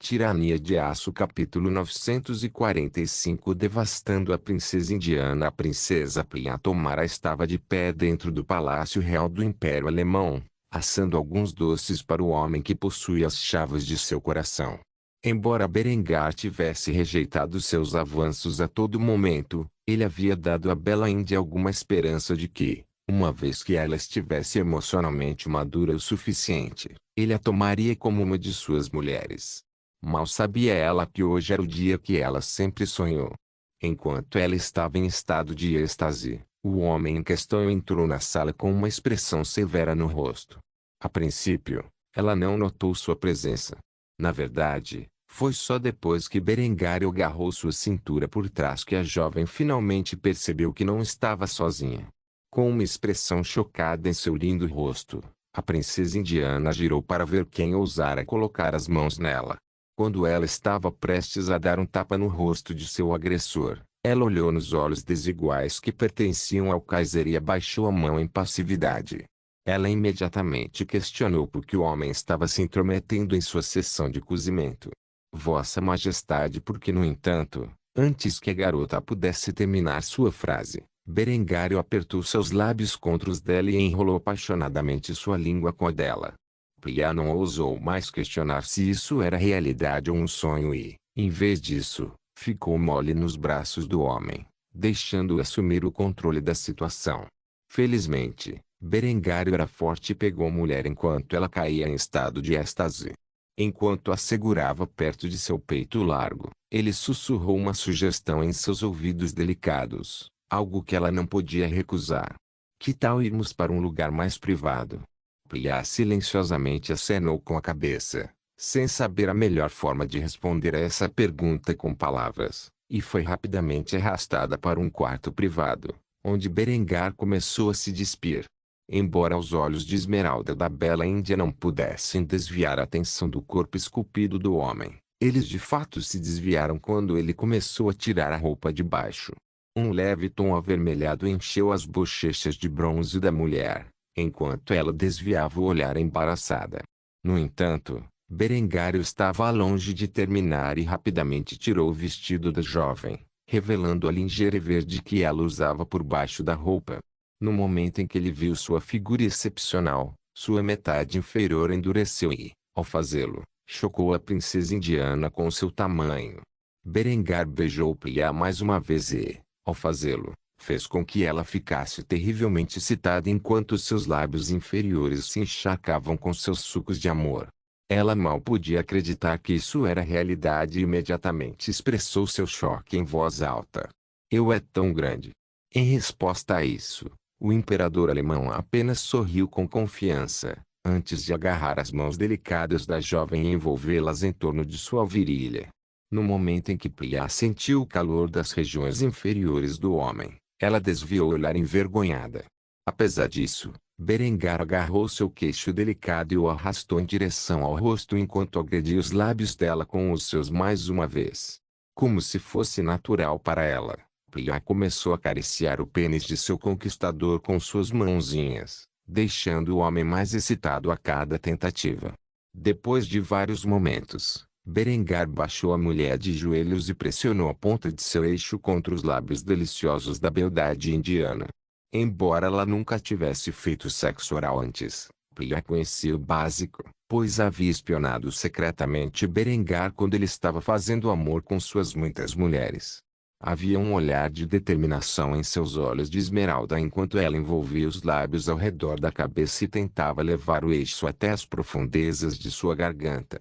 Tirania de Aço capítulo 945 Devastando a princesa indiana. A princesa Priya Tomara estava de pé dentro do palácio real do Império Alemão, assando alguns doces para o homem que possui as chaves de seu coração. Embora Berengar tivesse rejeitado seus avanços a todo momento, ele havia dado à bela Índia alguma esperança de que, uma vez que ela estivesse emocionalmente madura o suficiente, ele a tomaria como uma de suas mulheres. Mal sabia ela que hoje era o dia que ela sempre sonhou. Enquanto ela estava em estado de êxtase, o homem em questão entrou na sala com uma expressão severa no rosto. A princípio, ela não notou sua presença. Na verdade, foi só depois que Berengar agarrou sua cintura por trás que a jovem finalmente percebeu que não estava sozinha. Com uma expressão chocada em seu lindo rosto, a princesa indiana girou para ver quem ousara colocar as mãos nela. Quando ela estava prestes a dar um tapa no rosto de seu agressor, ela olhou nos olhos desiguais que pertenciam ao Kaiser e abaixou a mão em passividade. Ela imediatamente questionou por que o homem estava se intrometendo em sua sessão de cozimento. Vossa Majestade, porque no entanto, antes que a garota pudesse terminar sua frase, Berengar apertou seus lábios contra os dela e enrolou apaixonadamente sua língua com a dela. Priya não ousou mais questionar se isso era realidade ou um sonho e, em vez disso, ficou mole nos braços do homem, deixando-o assumir o controle da situação. Felizmente, Berengar era forte e pegou a mulher enquanto ela caía em estado de êxtase. Enquanto a segurava perto de seu peito largo, ele sussurrou uma sugestão em seus ouvidos delicados, algo que ela não podia recusar. Que tal irmos para um lugar mais privado? Priya silenciosamente acenou com a cabeça, sem saber a melhor forma de responder a essa pergunta com palavras, e foi rapidamente arrastada para um quarto privado, onde Berengar começou a se despir. Embora os olhos de esmeralda da bela Índia não pudessem desviar a atenção do corpo esculpido do homem, eles de fato se desviaram quando ele começou a tirar a roupa de baixo. Um leve tom avermelhado encheu as bochechas de bronze da mulher, enquanto ela desviava o olhar embaraçada. No entanto, Berengário estava longe de terminar e rapidamente tirou o vestido da jovem, revelando a lingerie verde que ela usava por baixo da roupa. No momento em que ele viu sua figura excepcional, sua metade inferior endureceu e, ao fazê-lo, chocou a princesa indiana com seu tamanho. Berengar beijou Priya mais uma vez e, ao fazê-lo, fez com que ela ficasse terrivelmente excitada enquanto seus lábios inferiores se encharcavam com seus sucos de amor. Ela mal podia acreditar que isso era realidade e imediatamente expressou seu choque em voz alta. Eu é tão grande. Em resposta a isso, o imperador alemão apenas sorriu com confiança, antes de agarrar as mãos delicadas da jovem e envolvê-las em torno de sua virilha. No momento em que Priya sentiu o calor das regiões inferiores do homem, ela desviou o olhar envergonhada. Apesar disso, Berengar agarrou seu queixo delicado e o arrastou em direção ao rosto enquanto agredia os lábios dela com os seus mais uma vez. Como se fosse natural para ela, Priya começou a acariciar o pênis de seu conquistador com suas mãozinhas, deixando o homem mais excitado a cada tentativa. Depois de vários momentos, Berengar baixou a mulher de joelhos e pressionou a ponta de seu eixo contra os lábios deliciosos da beldade indiana. Embora ela nunca tivesse feito sexo oral antes, Priya conhecia o básico, pois havia espionado secretamente Berengar quando ele estava fazendo amor com suas muitas mulheres. Havia um olhar de determinação em seus olhos de esmeralda enquanto ela envolvia os lábios ao redor da cabeça e tentava levar o eixo até as profundezas de sua garganta.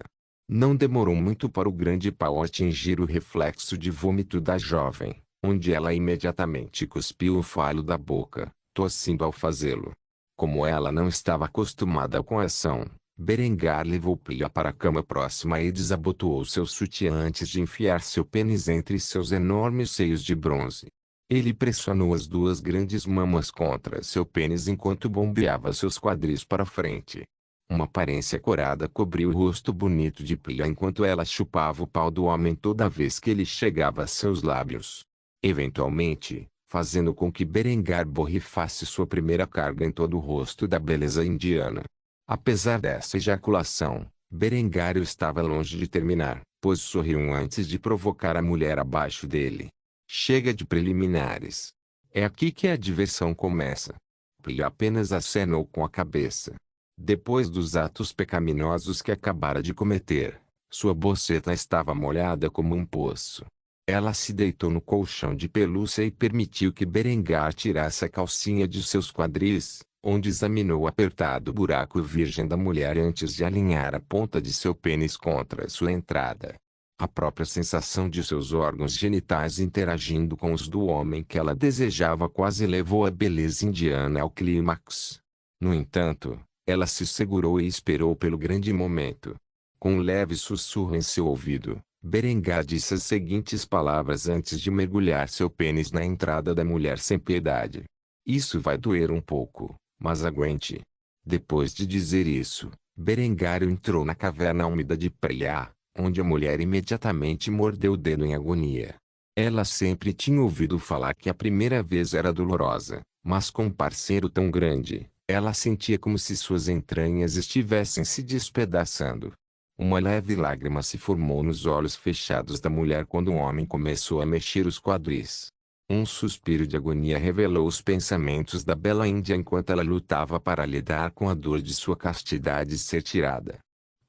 Não demorou muito para o grande pau atingir o reflexo de vômito da jovem, onde ela imediatamente cuspiu o falo da boca, tossindo ao fazê-lo. Como ela não estava acostumada com a ação, Berengar levou Priya para a cama próxima e desabotoou seu sutiã antes de enfiar seu pênis entre seus enormes seios de bronze. Ele pressionou as duas grandes mamas contra seu pênis enquanto bombeava seus quadris para frente. Uma aparência corada cobriu o rosto bonito de Priya enquanto ela chupava o pau do homem toda vez que ele chegava a seus lábios. Eventualmente, fazendo com que Berengar borrifasse sua primeira carga em todo o rosto da beleza indiana. Apesar dessa ejaculação, Berengário estava longe de terminar, pois sorriu antes de provocar a mulher abaixo dele. Chega de preliminares. É aqui que a diversão começa. Plia apenas acenou com a cabeça. Depois dos atos pecaminosos que acabara de cometer, sua boceta estava molhada como um poço. Ela se deitou no colchão de pelúcia e permitiu que Berengar tirasse a calcinha de seus quadris, onde examinou o apertado buraco virgem da mulher antes de alinhar a ponta de seu pênis contra sua entrada. A própria sensação de seus órgãos genitais interagindo com os do homem que ela desejava quase levou a beleza indiana ao clímax. No entanto, ela se segurou e esperou pelo grande momento. Com um leve sussurro em seu ouvido, Berengar disse as seguintes palavras antes de mergulhar seu pênis na entrada da mulher sem piedade. Isso vai doer um pouco, mas aguente. Depois de dizer isso, Berengário entrou na caverna úmida de Plia, onde a mulher imediatamente mordeu o dedo em agonia. Ela sempre tinha ouvido falar que a primeira vez era dolorosa, mas com um parceiro tão grande, ela sentia como se suas entranhas estivessem se despedaçando. Uma leve lágrima se formou nos olhos fechados da mulher quando o homem começou a mexer os quadris. Um suspiro de agonia revelou os pensamentos da bela índia enquanto ela lutava para lidar com a dor de sua castidade ser tirada.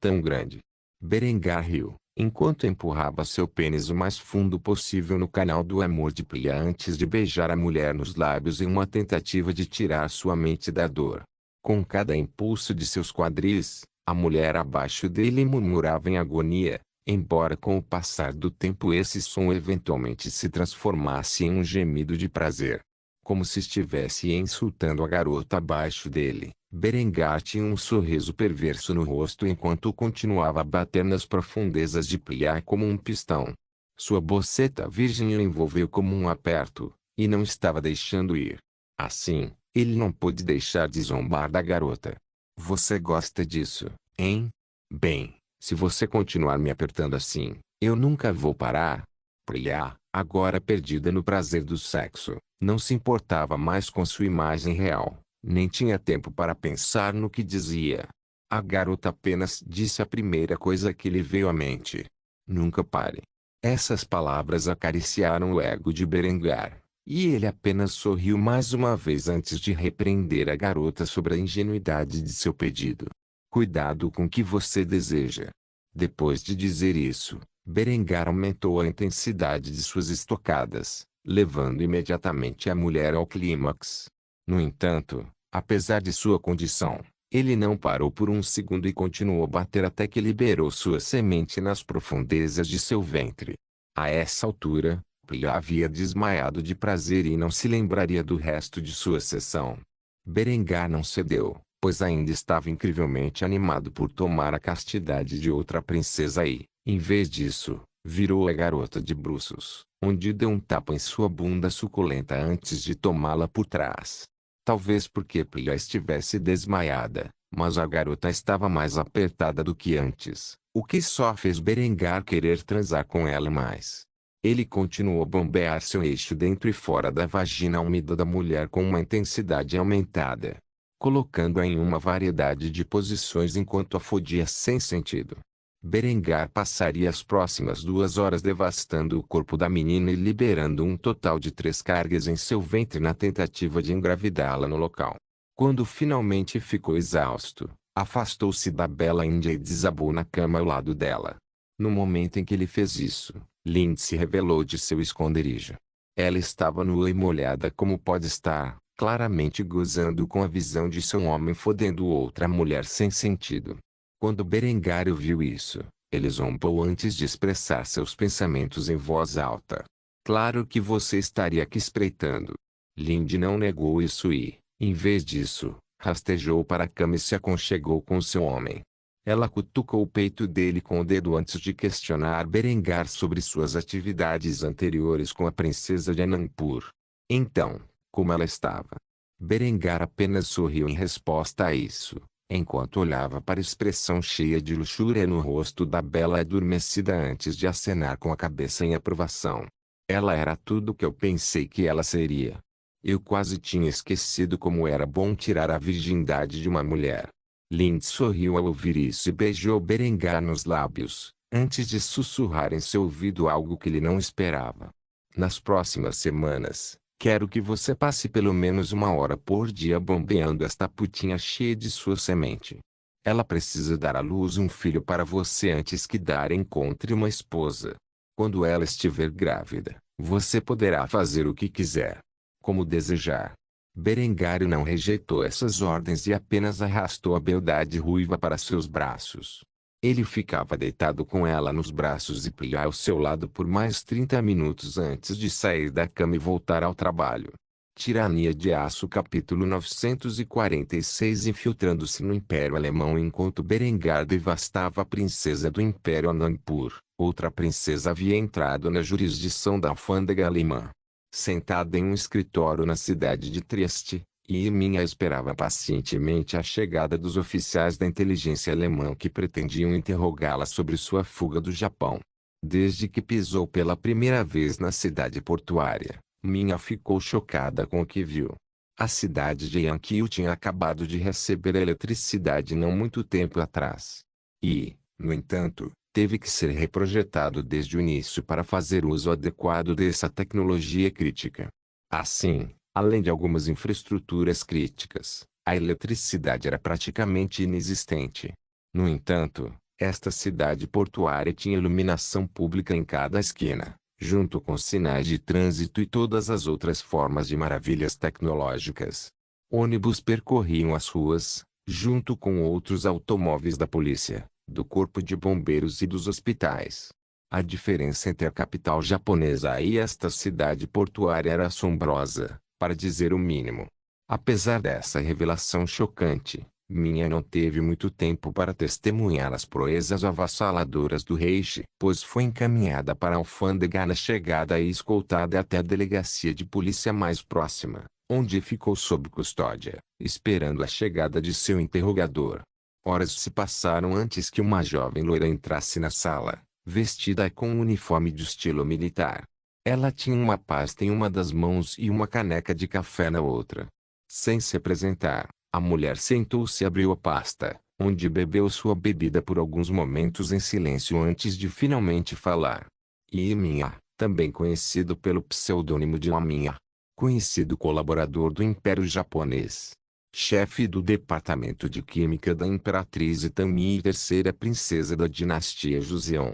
Tão grande. Berengar riu, enquanto empurrava seu pênis o mais fundo possível no canal do amor de Plia antes de beijar a mulher nos lábios em uma tentativa de tirar sua mente da dor. Com cada impulso de seus quadris, a mulher abaixo dele murmurava em agonia, embora com o passar do tempo esse som eventualmente se transformasse em um gemido de prazer. Como se estivesse insultando a garota abaixo dele, Berengar tinha um sorriso perverso no rosto enquanto continuava a bater nas profundezas de Plia como um pistão. Sua boceta virgem o envolveu como um aperto, e não estava deixando ir. Assim, ele não pôde deixar de zombar da garota. Você gosta disso, hein? Bem, se você continuar me apertando assim, eu nunca vou parar. Plia, agora perdida no prazer do sexo, não se importava mais com sua imagem real, nem tinha tempo para pensar no que dizia. A garota apenas disse a primeira coisa que lhe veio à mente. Nunca pare. Essas palavras acariciaram o ego de Berengar, e ele apenas sorriu mais uma vez antes de repreender a garota sobre a ingenuidade de seu pedido. Cuidado com o que você deseja. Depois de dizer isso, Berengar aumentou a intensidade de suas estocadas, levando imediatamente a mulher ao clímax. No entanto, apesar de sua condição, ele não parou por um segundo e continuou a bater até que liberou sua semente nas profundezas de seu ventre. A essa altura, Plia havia desmaiado de prazer e não se lembraria do resto de sua sessão. Berengar não cedeu, pois ainda estava incrivelmente animado por tomar a castidade de outra princesa e, em vez disso, virou a garota de bruços, onde deu um tapa em sua bunda suculenta antes de tomá-la por trás. Talvez porque Plia estivesse desmaiada, mas a garota estava mais apertada do que antes, o que só fez Berengar querer transar com ela mais. Ele continuou a bombear seu eixo dentro e fora da vagina úmida da mulher com uma intensidade aumentada, colocando-a em uma variedade de posições enquanto a fodia sem sentido. Berengar passaria as próximas 2 horas devastando o corpo da menina e liberando um total de 3 cargas em seu ventre na tentativa de engravidá-la no local. Quando finalmente ficou exausto, afastou-se da bela índia e desabou na cama ao lado dela. No momento em que ele fez isso, Lindsay revelou de seu esconderijo. Ela estava nua e molhada como pode estar, claramente gozando com a visão de seu homem fodendo outra mulher sem sentido. Quando Berengário viu isso, ele zombou antes de expressar seus pensamentos em voz alta. Claro que você estaria aqui espreitando. Lindy não negou isso e, em vez disso, rastejou para a cama e se aconchegou com seu homem. Ela cutucou o peito dele com o dedo antes de questionar Berengar sobre suas atividades anteriores com a princesa de Anandpur. Então, como ela estava? Berengar apenas sorriu em resposta a isso, enquanto olhava para a expressão cheia de luxúria no rosto da bela adormecida antes de acenar com a cabeça em aprovação. Ela era tudo o que eu pensei que ela seria. Eu quase tinha esquecido como era bom tirar a virgindade de uma mulher. Lind sorriu ao ouvir isso e beijou Berengar nos lábios, antes de sussurrar em seu ouvido algo que ele não esperava. Nas próximas semanas, quero que você passe pelo menos 1 hora por dia bombeando esta putinha cheia de sua semente. Ela precisa dar à luz um filho para você antes que Dara encontre uma esposa. Quando ela estiver grávida, você poderá fazer o que quiser, como desejar. Berengar não rejeitou essas ordens e apenas arrastou a beldade ruiva para seus braços. Ele ficava deitado com ela nos braços e Plia ao seu lado por mais 30 minutos antes de sair da cama e voltar ao trabalho. Tirania de Aço capítulo 946 Infiltrando-se no Império Alemão enquanto Berengar devastava a princesa do Império Anandpur, outra princesa havia entrado na jurisdição da alfândega alemã. Sentada em um escritório na cidade de Trieste, Yminha esperava pacientemente a chegada dos oficiais da inteligência alemã que pretendiam interrogá-la sobre sua fuga do Japão. Desde que pisou pela primeira vez na cidade portuária, Minha ficou chocada com o que viu. A cidade de Yankyu tinha acabado de receber eletricidade não muito tempo atrás. E, no entanto, teve que ser reprojetado desde o início para fazer uso adequado dessa tecnologia crítica. Assim, além de algumas infraestruturas críticas, a eletricidade era praticamente inexistente. No entanto, esta cidade portuária tinha iluminação pública em cada esquina, junto com sinais de trânsito e todas as outras formas de maravilhas tecnológicas. Ônibus percorriam as ruas, junto com outros automóveis da polícia, do corpo de bombeiros e dos hospitais. A diferença entre a capital japonesa e esta cidade portuária era assombrosa, para dizer o mínimo. Apesar dessa revelação chocante, Minha não teve muito tempo para testemunhar as proezas avassaladoras do Reich, pois foi encaminhada para a alfândega na chegada e escoltada até a delegacia de polícia mais próxima, onde ficou sob custódia, esperando a chegada de seu interrogador. Horas se passaram antes que uma jovem loira entrasse na sala, vestida com um uniforme de estilo militar. Ela tinha uma pasta em uma das mãos e uma caneca de café na outra. Sem se apresentar, a mulher sentou-se e abriu a pasta, onde bebeu sua bebida por alguns momentos em silêncio antes de finalmente falar. Yminha, também conhecido pelo pseudônimo de Laminha, conhecido colaborador do Império Japonês, chefe do Departamento de Química da Imperatriz Itami e terceira princesa da dinastia Joseon.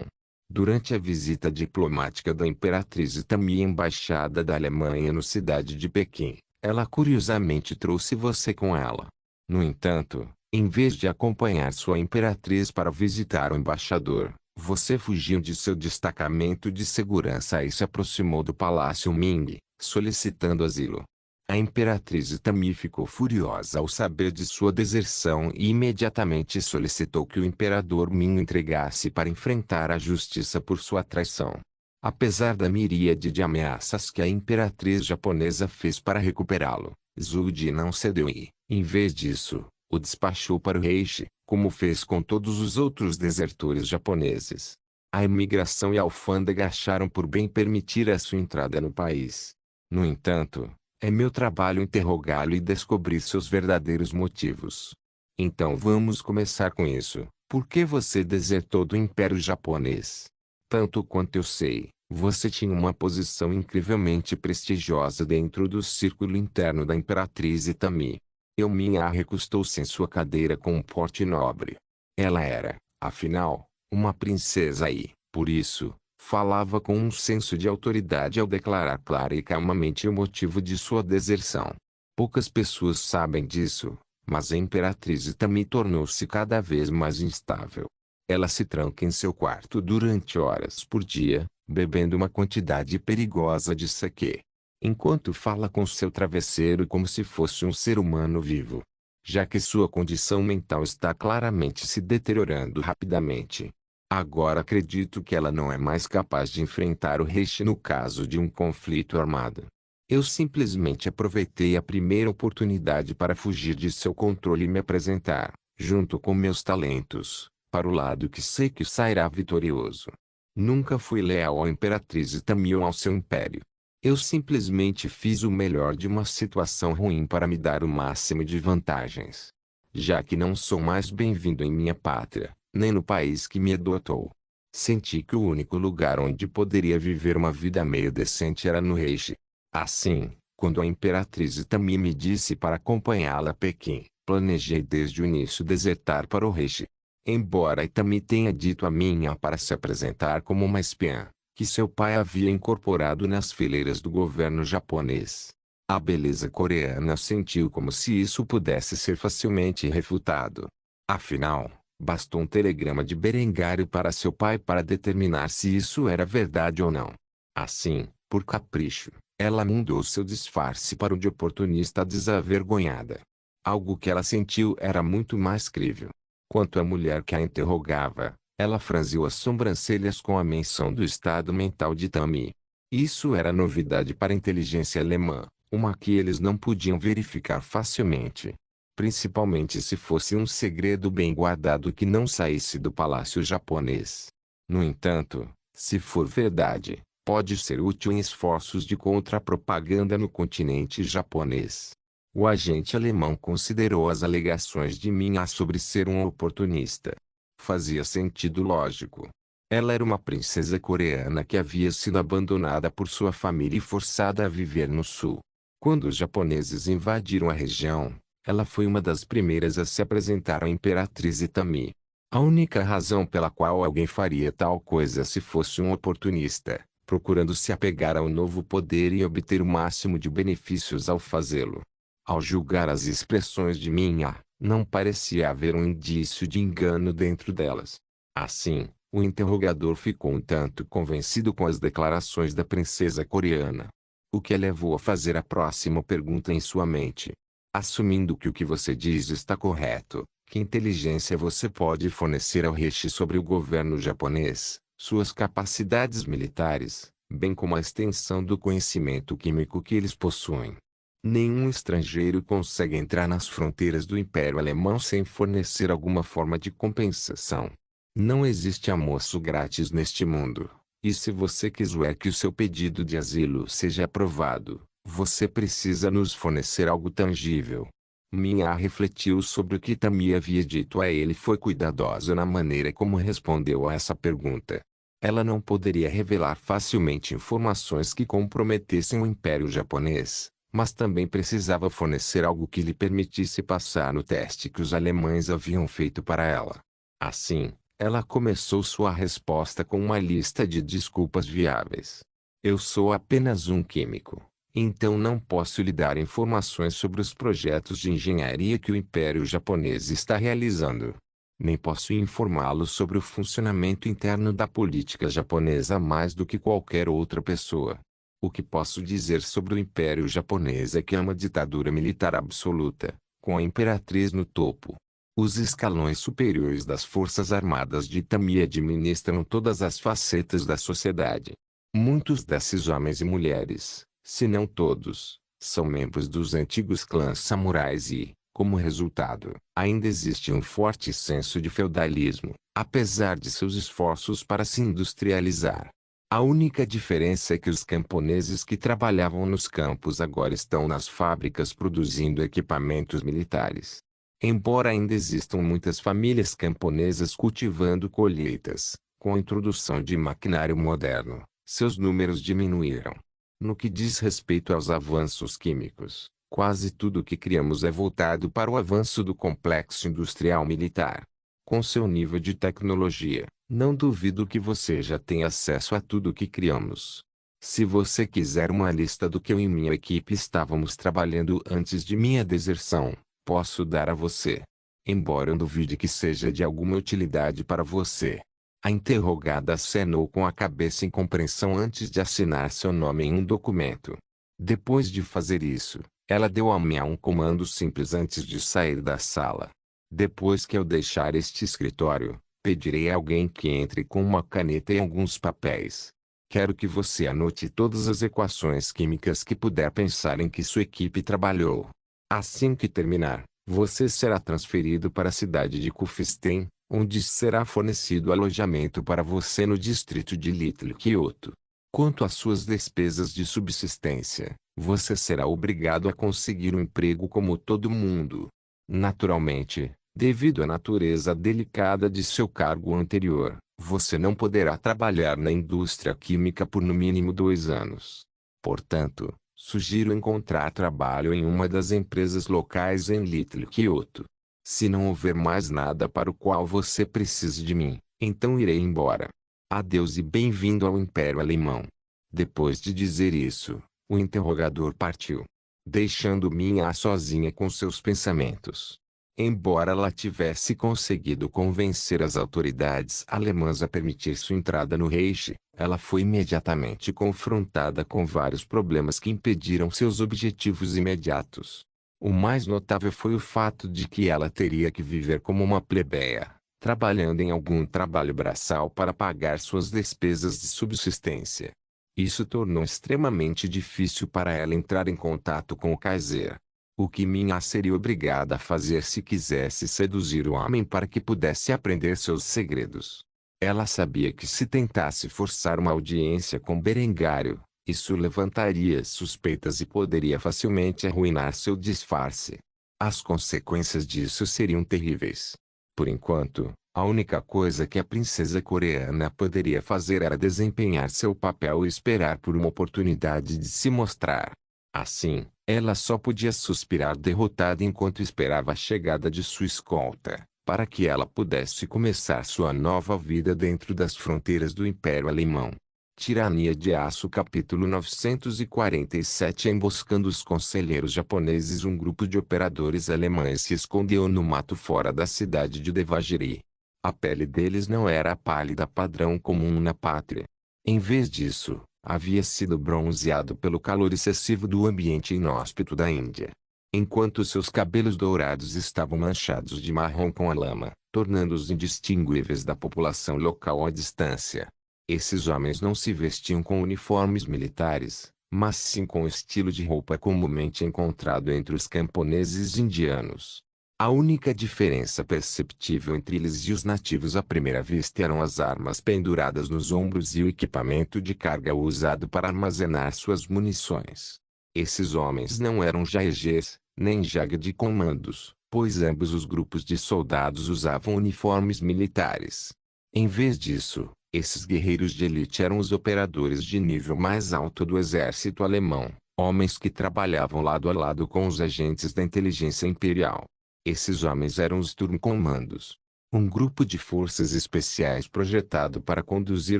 Durante a visita diplomática da Imperatriz Itami à Embaixada da Alemanha na cidade de Pequim, ela curiosamente trouxe você com ela. No entanto, em vez de acompanhar sua imperatriz para visitar o embaixador, você fugiu de seu destacamento de segurança e se aproximou do Palácio Ming, solicitando asilo. A imperatriz Itami ficou furiosa ao saber de sua deserção e imediatamente solicitou que o imperador Ming o entregasse para enfrentar a justiça por sua traição. Apesar da miríade de ameaças que a imperatriz japonesa fez para recuperá-lo, Zhu Di não cedeu e, em vez disso, o despachou para o Reich, como fez com todos os outros desertores japoneses. A imigração e a alfândega acharam por bem permitir a sua entrada no país. No entanto, é meu trabalho interrogá-lo e descobrir seus verdadeiros motivos. Então vamos começar com isso. Por que você desertou do Império Japonês? Tanto quanto eu sei, você tinha uma posição incrivelmente prestigiosa dentro do círculo interno da Imperatriz Itami. Minha recostou-se em sua cadeira com um porte nobre. Ela era, afinal, uma princesa e, por isso, falava com um senso de autoridade ao declarar clara e calmamente o motivo de sua deserção. Poucas pessoas sabem disso, mas a Imperatriz Itami tornou-se cada vez mais instável. Ela se tranca em seu quarto durante horas por dia, bebendo uma quantidade perigosa de sake, enquanto fala com seu travesseiro como se fosse um ser humano vivo. Já que sua condição mental está claramente se deteriorando rapidamente. Agora acredito que ela não é mais capaz de enfrentar o Reich no caso de um conflito armado. Eu simplesmente aproveitei a primeira oportunidade para fugir de seu controle e me apresentar, junto com meus talentos, para o lado que sei que sairá vitorioso. Nunca fui leal à Imperatriz Itami ou ao seu império. Eu simplesmente fiz o melhor de uma situação ruim para me dar o máximo de vantagens. já que não sou mais bem-vindo em minha pátria, nem no país que me adotou. Senti que o único lugar onde poderia viver uma vida meio decente era no Reich. Assim, quando a imperatriz Itami me disse para acompanhá-la a Pequim, planejei desde o início desertar para o Reich. Embora Itami tenha dito a minha para se apresentar como uma espiã, que seu pai havia incorporado nas fileiras do governo japonês, a beleza coreana sentiu como se isso pudesse ser facilmente refutado. Afinal, bastou um telegrama de Berengário para seu pai para determinar se isso era verdade ou não. Assim, por capricho, ela mudou seu disfarce para o de oportunista desavergonhada. Algo que ela sentiu era muito mais crível. Quanto à mulher que a interrogava, ela franziu as sobrancelhas com a menção do estado mental de Tami. Isso era novidade para a inteligência alemã, uma que eles não podiam verificar facilmente. Principalmente se fosse um segredo bem guardado que não saísse do palácio japonês. No entanto, se for verdade, pode ser útil em esforços de contra-propaganda no continente japonês. O agente alemão considerou as alegações de Minha sobre ser um oportunista. Fazia sentido lógico. Ela era uma princesa coreana que havia sido abandonada por sua família e forçada a viver no sul. Quando os japoneses invadiram a região, ela foi uma das primeiras a se apresentar à imperatriz Itami. A única razão pela qual alguém faria tal coisa se fosse um oportunista, procurando se apegar ao novo poder e obter o máximo de benefícios ao fazê-lo. Ao julgar as expressões de Minha, não parecia haver um indício de engano dentro delas. Assim, o interrogador ficou um tanto convencido com as declarações da princesa coreana. O que a levou a fazer a próxima pergunta em sua mente. Assumindo que o que você diz está correto, que inteligência você pode fornecer ao Reich sobre o governo japonês, suas capacidades militares, bem como a extensão do conhecimento químico que eles possuem? Nenhum estrangeiro consegue entrar nas fronteiras do Império Alemão sem fornecer alguma forma de compensação. Não existe almoço grátis neste mundo, e se você quiser que o seu pedido de asilo seja aprovado, você precisa nos fornecer algo tangível. Minha refletiu sobre o que Itami havia dito a ele e foi cuidadosa na maneira como respondeu a essa pergunta. Ela não poderia revelar facilmente informações que comprometessem o Império Japonês, mas também precisava fornecer algo que lhe permitisse passar no teste que os alemães haviam feito para ela. Assim, ela começou sua resposta com uma lista de desculpas viáveis. Eu sou apenas um químico, então não posso lhe dar informações sobre os projetos de engenharia que o Império Japonês está realizando. Nem posso informá-lo sobre o funcionamento interno da política japonesa mais do que qualquer outra pessoa. O que posso dizer sobre o Império Japonês é que é uma ditadura militar absoluta, com a imperatriz no topo. Os escalões superiores das Forças Armadas de Itami administram todas as facetas da sociedade. Muitos desses homens e mulheres, se não todos, são membros dos antigos clãs samurais e, como resultado, ainda existe um forte senso de feudalismo, apesar de seus esforços para se industrializar. A única diferença é que os camponeses que trabalhavam nos campos agora estão nas fábricas produzindo equipamentos militares. Embora ainda existam muitas famílias camponesas cultivando colheitas, com a introdução de maquinário moderno, seus números diminuíram. No que diz respeito aos avanços químicos, quase tudo o que criamos é voltado para o avanço do complexo industrial militar. Com seu nível de tecnologia, não duvido que você já tenha acesso a tudo o que criamos. Se você quiser uma lista do que eu e minha equipe estávamos trabalhando antes de minha deserção, posso dar a você. Embora eu duvide que seja de alguma utilidade para você. A interrogada acenou com a cabeça em compreensão antes de assinar seu nome em um documento. Depois de fazer isso, ela deu a mim um comando simples antes de sair da sala. Depois que eu deixar este escritório, pedirei a alguém que entre com uma caneta e alguns papéis. Quero que você anote todas as equações químicas que puder pensar em que sua equipe trabalhou. Assim que terminar, você será transferido para a cidade de Kufstein, onde será fornecido alojamento para você no distrito de Little Kyoto. Quanto às suas despesas de subsistência, você será obrigado a conseguir um emprego como todo mundo. Naturalmente, devido à natureza delicada de seu cargo anterior, você não poderá trabalhar na indústria química por no mínimo 2 anos. Portanto, sugiro encontrar trabalho em uma das empresas locais em Little Kyoto. Se não houver mais nada para o qual você precise de mim, então irei embora. Adeus e bem-vindo ao Império Alemão. Depois de dizer isso, o interrogador partiu, deixando Minha sozinha com seus pensamentos. Embora ela tivesse conseguido convencer as autoridades alemãs a permitir sua entrada no Reich, ela foi imediatamente confrontada com vários problemas que impediram seus objetivos imediatos. O mais notável foi o fato de que ela teria que viver como uma plebeia, trabalhando em algum trabalho braçal para pagar suas despesas de subsistência. Isso tornou extremamente difícil para ela entrar em contato com o Kaiser. O que Minha seria obrigada a fazer se quisesse seduzir o homem para que pudesse aprender seus segredos. Ela sabia que se tentasse forçar uma audiência com Berengário, isso levantaria suspeitas e poderia facilmente arruinar seu disfarce. As consequências disso seriam terríveis. Por enquanto, a única coisa que a princesa coreana poderia fazer era desempenhar seu papel e esperar por uma oportunidade de se mostrar. Assim, ela só podia suspirar derrotada enquanto esperava a chegada de sua escolta, para que ela pudesse começar sua nova vida dentro das fronteiras do Império Alemão. Tirania de Aço capítulo 947 Emboscando os conselheiros japoneses. Um grupo de operadores alemães se escondeu no mato fora da cidade de Devagiri. A pele deles não era a pálida padrão comum na pátria. Em vez disso, havia sido bronzeado pelo calor excessivo do ambiente inóspito da Índia. Enquanto seus cabelos dourados estavam manchados de marrom com a lama, tornando-os indistinguíveis da população local à distância. Esses homens não se vestiam com uniformes militares, mas sim com o estilo de roupa comumente encontrado entre os camponeses indianos. A única diferença perceptível entre eles e os nativos à primeira vista eram as armas penduradas nos ombros e o equipamento de carga usado para armazenar suas munições. Esses homens não eram jaegês, nem jaga de comandos, pois ambos os grupos de soldados usavam uniformes militares. Em vez disso, esses guerreiros de elite eram os operadores de nível mais alto do exército alemão, homens que trabalhavam lado a lado com os agentes da inteligência imperial. Esses homens eram os Sturmkommandos, um grupo de forças especiais projetado para conduzir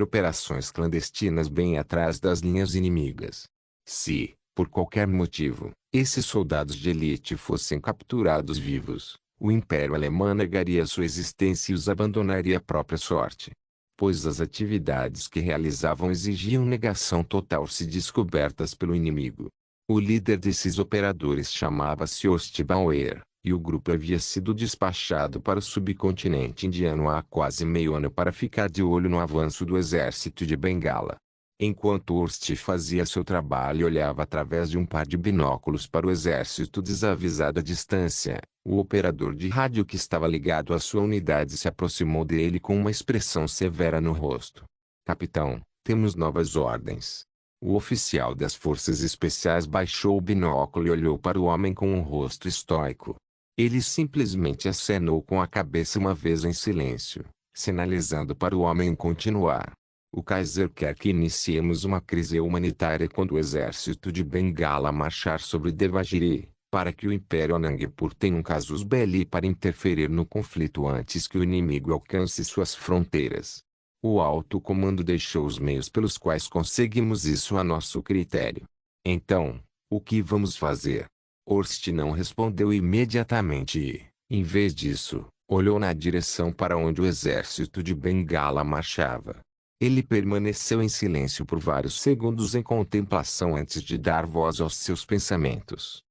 operações clandestinas bem atrás das linhas inimigas. Se, por qualquer motivo, esses soldados de elite fossem capturados vivos, o Império Alemão negaria sua existência e os abandonaria à própria sorte. Pois as atividades que realizavam exigiam negação total se descobertas pelo inimigo. O líder desses operadores chamava-se Ostbauer, e o grupo havia sido despachado para o subcontinente indiano há quase meio ano para ficar de olho no avanço do exército de Bengala. Enquanto Orst fazia seu trabalho e olhava através de um par de binóculos para o exército desavisado à distância, o operador de rádio que estava ligado à sua unidade se aproximou dele com uma expressão severa no rosto. Capitão, temos novas ordens. O oficial das forças especiais baixou o binóculo e olhou para o homem com um rosto estoico. Ele simplesmente acenou com a cabeça uma vez em silêncio, sinalizando para o homem continuar. O Kaiser quer que iniciemos uma crise humanitária quando o exército de Bengala marchar sobre Devagiri, para que o Império Anandpur tenha um casus belli para interferir no conflito antes que o inimigo alcance suas fronteiras. O alto comando deixou os meios pelos quais conseguimos isso a nosso critério. Então, o que vamos fazer? Orst não respondeu imediatamente e, em vez disso, olhou na direção para onde o exército de Bengala marchava. Ele permaneceu em silêncio por vários segundos em contemplação antes de dar voz aos seus pensamentos.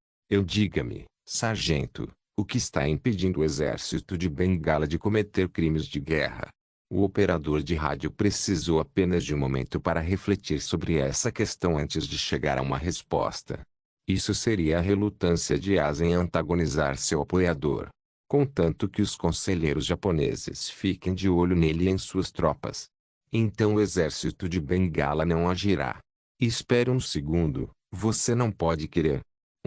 Diga-me, sargento, o que está impedindo o exército de Bengala de cometer crimes de guerra? O operador de rádio precisou apenas de um momento para refletir sobre essa questão antes de chegar a uma resposta. Isso seria a relutância de Asa em antagonizar seu apoiador. Contanto que os conselheiros japoneses fiquem de olho nele e em suas tropas. Então o exército de Bengala não agirá. Espere um segundo, você não pode querer.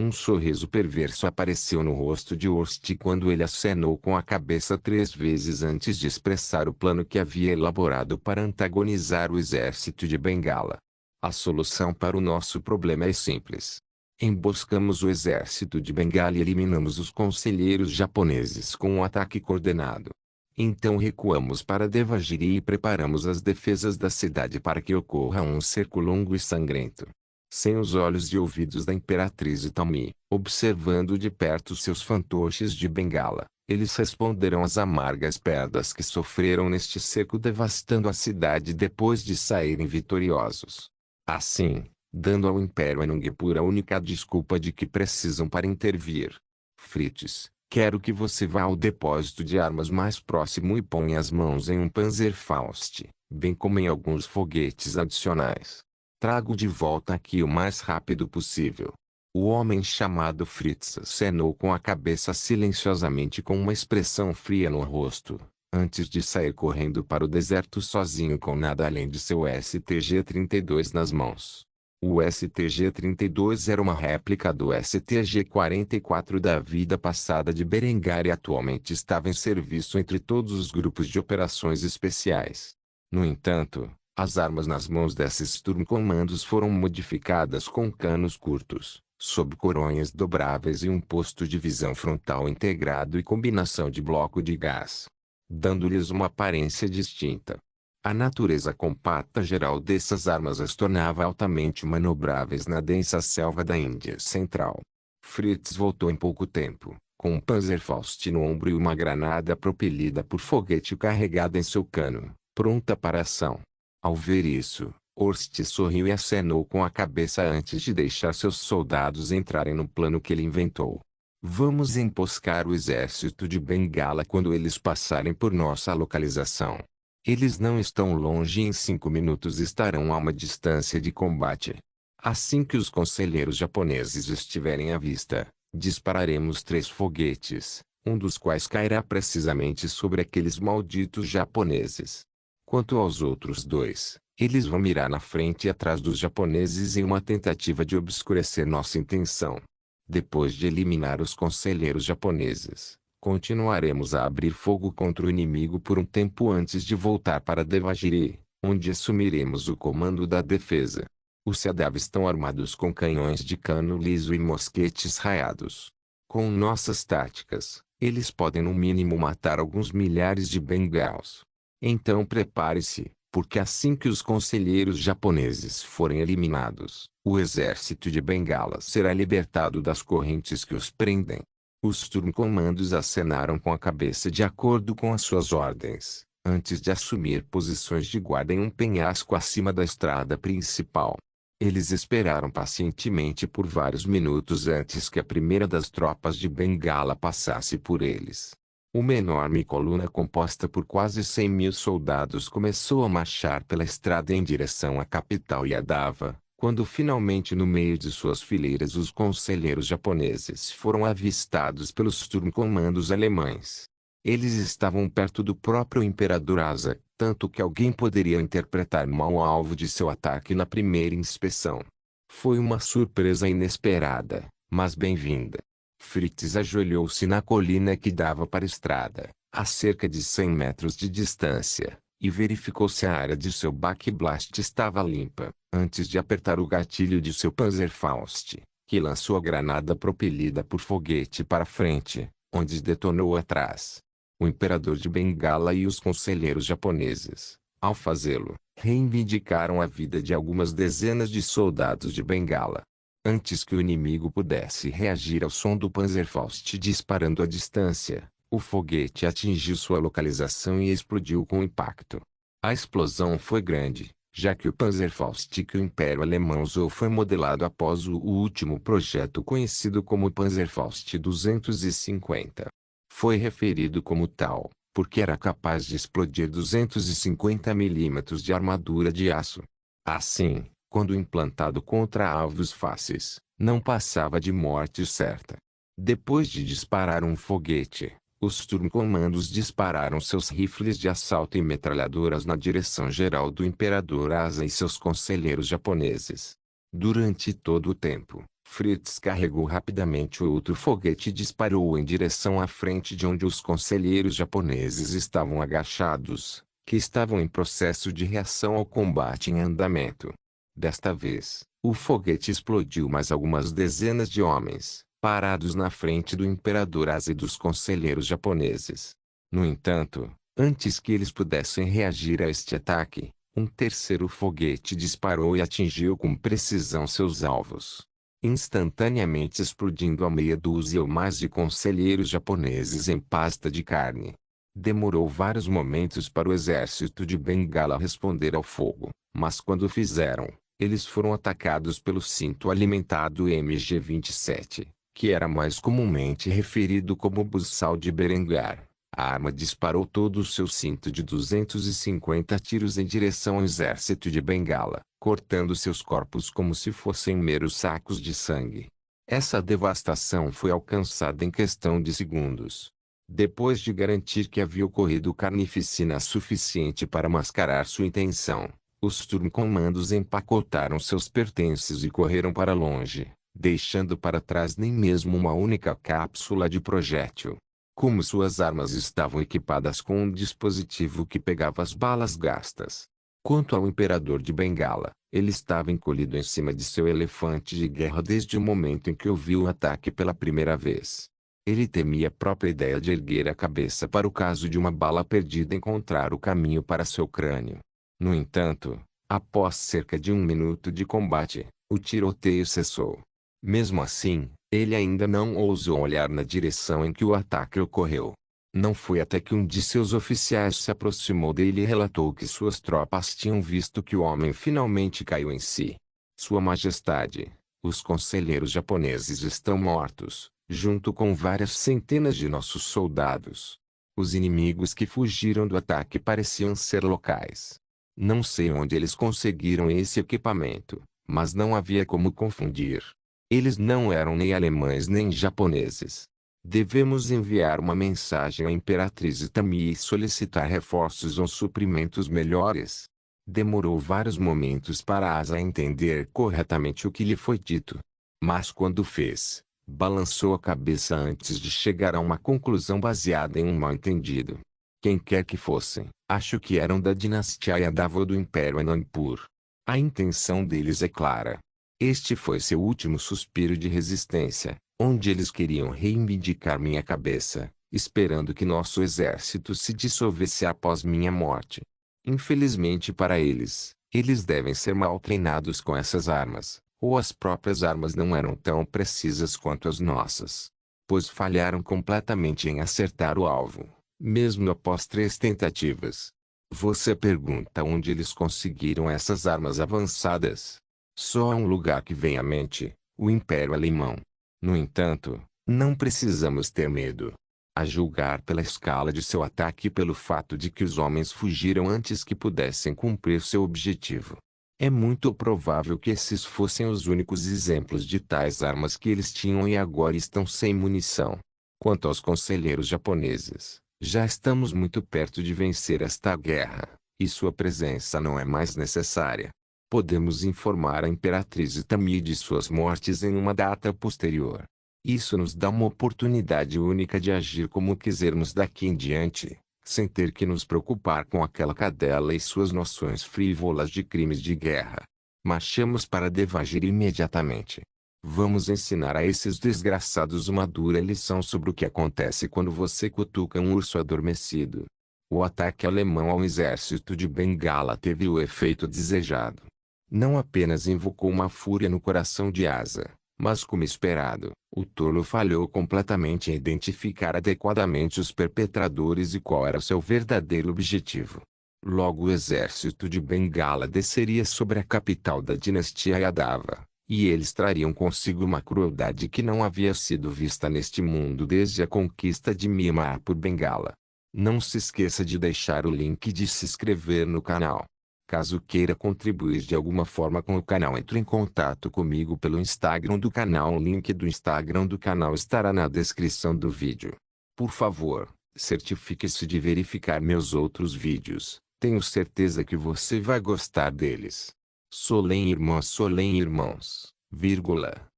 Um sorriso perverso apareceu no rosto de Orst quando ele acenou com a cabeça 3 vezes antes de expressar o plano que havia elaborado para antagonizar o exército de Bengala. A solução para o nosso problema é simples. Emboscamos o exército de Bengala e eliminamos os conselheiros japoneses com um ataque coordenado. Então recuamos para Devagiri e preparamos as defesas da cidade para que ocorra um cerco longo e sangrento. Sem os olhos e ouvidos da Imperatriz Itami, observando de perto seus fantoches de Bengala, eles responderão às amargas perdas que sofreram neste cerco devastando a cidade depois de saírem vitoriosos. Assim, dando ao Império Anungpur a única desculpa de que precisam para intervir. Fritz, quero que você vá ao depósito de armas mais próximo e ponha as mãos em um Panzerfaust, bem como em alguns foguetes adicionais. Trago de volta aqui o mais rápido possível. O homem chamado Fritz acenou com a cabeça silenciosamente com uma expressão fria no rosto, antes de sair correndo para o deserto sozinho com nada além de seu STG-32 nas mãos. O STG-32 era uma réplica do STG-44 da vida passada de Berengar e atualmente estava em serviço entre todos os grupos de operações especiais. No entanto, as armas nas mãos desses Sturmkommandos foram modificadas com canos curtos, sob coronhas dobráveis e um posto de visão frontal integrado e combinação de bloco de gás, dando-lhes uma aparência distinta. A natureza compacta geral dessas armas as tornava altamente manobráveis na densa selva da Índia Central. Fritz voltou em pouco tempo, com um Panzerfaust no ombro e uma granada propelida por foguete carregada em seu cano, pronta para ação. Ao ver isso, Orst sorriu e acenou com a cabeça antes de deixar seus soldados entrarem no plano que ele inventou. Vamos emboscar o exército de Bengala quando eles passarem por nossa localização. Eles não estão longe e em 5 minutos estarão a uma distância de combate. Assim que os conselheiros japoneses estiverem à vista, dispararemos 3 foguetes, um dos quais cairá precisamente sobre aqueles malditos japoneses. Quanto aos outros 2, eles vão mirar na frente e atrás dos japoneses em uma tentativa de obscurecer nossa intenção. Depois de eliminar os conselheiros japoneses, continuaremos a abrir fogo contra o inimigo por um tempo antes de voltar para Devagiri, onde assumiremos o comando da defesa. Os Sadav estão armados com canhões de cano liso e mosquetes raiados. Com nossas táticas, eles podem no mínimo matar alguns milhares de Bengals. Então prepare-se, porque assim que os conselheiros japoneses forem eliminados, o exército de Bengala será libertado das correntes que os prendem. Os Sturmkommandos acenaram com a cabeça de acordo com as suas ordens, antes de assumir posições de guarda em um penhasco acima da estrada principal. Eles esperaram pacientemente por vários minutos antes que a primeira das tropas de Bengala passasse por eles. Uma enorme coluna composta por quase 100.000 soldados começou a marchar pela estrada em direção à capital Yadava, quando finalmente no meio de suas fileiras os conselheiros japoneses foram avistados pelos Sturmkommandos alemães. Eles estavam perto do próprio Imperador Asa, tanto que alguém poderia interpretar mal o alvo de seu ataque na primeira inspeção. Foi uma surpresa inesperada, mas bem-vinda. Fritz ajoelhou-se na colina que dava para a estrada, a cerca de 100 metros de distância, e verificou se a área de seu backblast estava limpa, antes de apertar o gatilho de seu Panzerfaust, que lançou a granada propelida por foguete para frente, onde detonou atrás. O Imperador de Bengala e os conselheiros japoneses, ao fazê-lo, reivindicaram a vida de algumas dezenas de soldados de Bengala. Antes que o inimigo pudesse reagir ao som do Panzerfaust disparando à distância, o foguete atingiu sua localização e explodiu com impacto. A explosão foi grande, já que o Panzerfaust que o Império Alemão usou foi modelado após o último projeto conhecido como Panzerfaust 250. Foi referido como tal, porque era capaz de explodir 250 milímetros de armadura de aço. Assim, quando implantado contra alvos fáceis, não passava de morte certa. Depois de disparar um foguete, os Sturmkommandos dispararam seus rifles de assalto e metralhadoras na direção geral do Imperador Asa e seus conselheiros japoneses. Durante todo o tempo, Fritz carregou rapidamente o outro foguete e disparou em direção à frente de onde os conselheiros japoneses estavam agachados, que estavam em processo de reação ao combate em andamento. Desta vez, o foguete explodiu, mas algumas dezenas de homens, parados na frente do imperador Asa e dos conselheiros japoneses. No entanto, antes que eles pudessem reagir a este ataque, um terceiro foguete disparou e atingiu com precisão seus alvos, instantaneamente explodindo a meia dúzia ou mais de conselheiros japoneses em pasta de carne. Demorou vários momentos para o exército de Bengala responder ao fogo, mas quando fizeram, eles foram atacados pelo cinto alimentado MG-27, que era mais comumente referido como buçal de Berengar. A arma disparou todo o seu cinto de 250 tiros em direção ao exército de Bengala, cortando seus corpos como se fossem meros sacos de sangue. Essa devastação foi alcançada em questão de segundos. Depois de garantir que havia ocorrido carnificina suficiente para mascarar sua intenção, os Sturmkommandos empacotaram seus pertences e correram para longe, deixando para trás nem mesmo uma única cápsula de projétil. Como suas armas estavam equipadas com um dispositivo que pegava as balas gastas. Quanto ao imperador de Bengala, ele estava encolhido em cima de seu elefante de guerra desde o momento em que ouviu o ataque pela primeira vez. Ele temia a própria ideia de erguer a cabeça para o caso de uma bala perdida encontrar o caminho para seu crânio. No entanto, após cerca de 1 minuto de combate, o tiroteio cessou. Mesmo assim, ele ainda não ousou olhar na direção em que o ataque ocorreu. Não foi até que um de seus oficiais se aproximou dele e relatou que suas tropas tinham visto que o homem finalmente caiu em si. Sua Majestade, os conselheiros japoneses estão mortos, junto com várias centenas de nossos soldados. Os inimigos que fugiram do ataque pareciam ser locais. Não sei onde eles conseguiram esse equipamento, mas não havia como confundir. Eles não eram nem alemães nem japoneses. Devemos enviar uma mensagem à Imperatriz Itami e solicitar reforços ou suprimentos melhores. Demorou vários momentos para Asa entender corretamente o que lhe foi dito. Mas quando fez, balançou a cabeça antes de chegar a uma conclusão baseada em um mal-entendido. Quem quer que fossem, acho que eram da dinastia Yadav ou do Império Anandpur. A intenção deles é clara. Este foi seu último suspiro de resistência, onde eles queriam reivindicar minha cabeça, esperando que nosso exército se dissolvesse após minha morte. Infelizmente para eles, eles devem ser mal treinados com essas armas, ou as próprias armas não eram tão precisas quanto as nossas, pois falharam completamente em acertar o alvo, mesmo após 3 tentativas. Você pergunta onde eles conseguiram essas armas avançadas? Só há um lugar que vem à mente: o Império Alemão. No entanto, não precisamos ter medo. A julgar pela escala de seu ataque e pelo fato de que os homens fugiram antes que pudessem cumprir seu objetivo, é muito provável que esses fossem os únicos exemplos de tais armas que eles tinham e agora estão sem munição. Quanto aos conselheiros japoneses, já estamos muito perto de vencer esta guerra, e sua presença não é mais necessária. Podemos informar a Imperatriz Itami de suas mortes em uma data posterior. Isso nos dá uma oportunidade única de agir como quisermos daqui em diante, sem ter que nos preocupar com aquela cadela e suas noções frívolas de crimes de guerra. Marchamos para Devagir imediatamente. Vamos ensinar a esses desgraçados uma dura lição sobre o que acontece quando você cutuca um urso adormecido. O ataque alemão ao exército de Bengala teve o efeito desejado. Não apenas invocou uma fúria no coração de Asa, mas como esperado, o tolo falhou completamente em identificar adequadamente os perpetradores e qual era seu verdadeiro objetivo. Logo o exército de Bengala desceria sobre a capital da dinastia Yadava, e eles trariam consigo uma crueldade que não havia sido vista neste mundo desde a conquista de Myanmar por Bengala. Não se esqueça de deixar o link de se inscrever no canal. Caso queira contribuir de alguma forma com o canal, entre em contato comigo pelo Instagram do canal. O link do Instagram do canal estará na descrição do vídeo. Por favor, certifique-se de verificar meus outros vídeos. Tenho certeza que você vai gostar deles. Solem irmãos, vírgula.